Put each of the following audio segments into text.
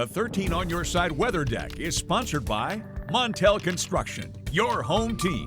The 13 on Your Side weather deck is sponsored by Montel Construction, your home team.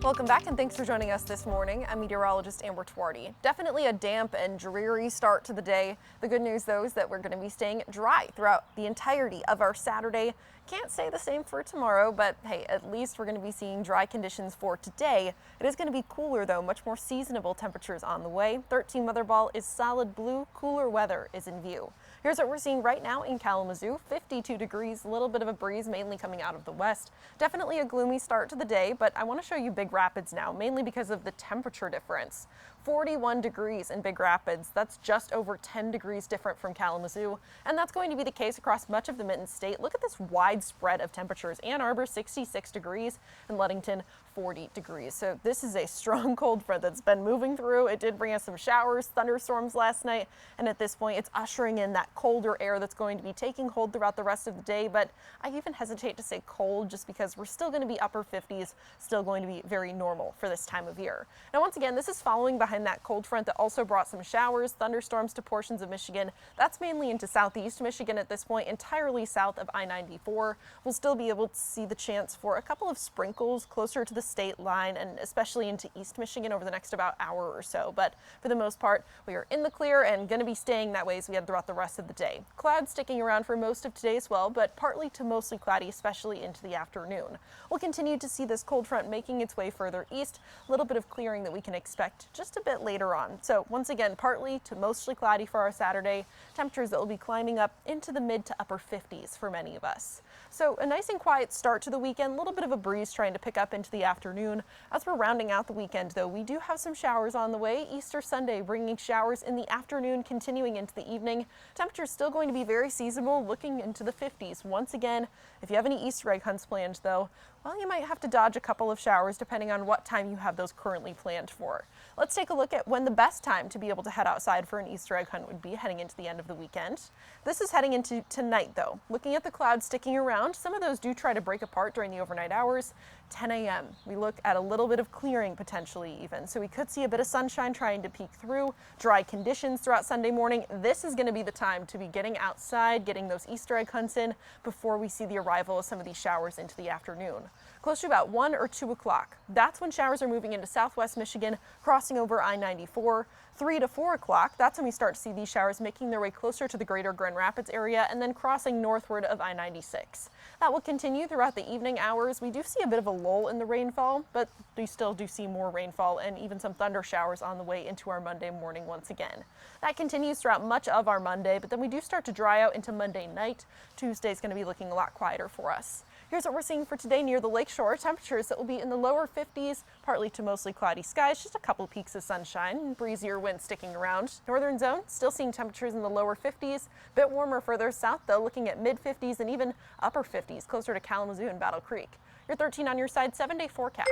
Welcome back and thanks for joining us this morning. I'm meteorologist Amber Twardy. Definitely a damp and dreary start to the day. The good news though is that we're going to be staying dry throughout the entirety of our Saturday. Can't say the same for tomorrow, but hey, at least we're going to be seeing dry conditions for today. It is going to be cooler though, much more seasonable temperatures on the way. 13 weather ball is solid blue, cooler weather is in view. Here's what we're seeing right now in Kalamazoo, 52 degrees, a little bit of a breeze mainly coming out of the west. Definitely a gloomy start to the day, but I want to show you Big Rapids now, mainly because of the temperature difference. 41 degrees in Big Rapids, that's just over 10 degrees different from Kalamazoo, and that's going to be the case across much of the Mitten State. Look at this wide spread of temperatures. Ann Arbor 66 degrees and Ludington 40 degrees. So this is a strong cold front that's been moving through. It did bring us some showers, thunderstorms last night, and at this point it's ushering in that colder air that's going to be taking hold throughout the rest of the day. But I even hesitate to say cold just because we're still going to be upper 50s, still going to be very normal for this time of year. Now once again, this is following behind that cold front that also brought some showers, thunderstorms to portions of Michigan. That's mainly into southeast Michigan at this point, entirely south of I-94. We'll still be able to see the chance for a couple of sprinkles closer to the state line and especially into East Michigan over the next about hour or so. But for the most part, we are in the clear and going to be staying that way as we head throughout the rest of the day. Clouds sticking around for most of today as well, but partly to mostly cloudy, especially into the afternoon. We'll continue to see this cold front making its way further east, a little bit of clearing that we can expect just a bit later on. So once again, partly to mostly cloudy for our Saturday, temperatures that will be climbing up into the mid to upper 50s for many of us. So a nice and quiet start to the weekend, a little bit of a breeze trying to pick up into the afternoon. As we're rounding out the weekend though, we do have some showers on the way. Easter Sunday bringing showers in the afternoon, continuing into the evening. Temperatures still going to be very seasonable, looking into the 50s. Once again, if you have any Easter egg hunts planned though, well, you might have to dodge a couple of showers depending on what time you have those currently planned for. Let's take a look at when the best time to be able to head outside for an Easter egg hunt would be heading into the end of the weekend. This is heading into tonight though. Looking at the clouds sticking around, some of those do try to break apart during the overnight hours. 10 a.m. we look at a little bit of clearing potentially even. So we could see a bit of sunshine trying to peek through, dry conditions throughout Sunday morning. This is going to be the time to be getting outside, getting those Easter egg hunts in before we see the arrival of some of these showers into the afternoon. Close to about 1 or 2 o'clock. That's when showers are moving into southwest Michigan, crossing over I-94. 3 to 4 o'clock, that's when we start to see these showers making their way closer to the greater Grand Rapids area and then crossing northward of I-96. That will continue throughout the evening hours. We do see a bit of a lull in the rainfall, but we still do see more rainfall and even some thunder showers on the way into our Monday morning once again. That continues throughout much of our Monday, but then we do start to dry out into Monday night. Tuesday's going to be looking a lot quieter for us. Here's what we're seeing for today near the lakeshore. Temperatures that will be in the lower 50s, partly to mostly cloudy skies, just a couple peaks of sunshine and breezier winds sticking around. Northern zone still seeing temperatures in the lower 50s, a bit warmer further south though, looking at mid 50s and even upper 50s closer to Kalamazoo and Battle Creek. Your 13 on your side 7-day forecast.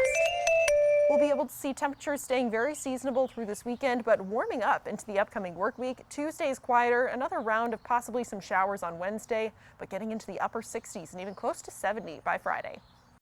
We'll be able to see temperatures staying very seasonable through this weekend, but warming up into the upcoming work week. Tuesday is quieter, another round of possibly some showers on Wednesday, but getting into the upper 60s and even close to 70 by Friday.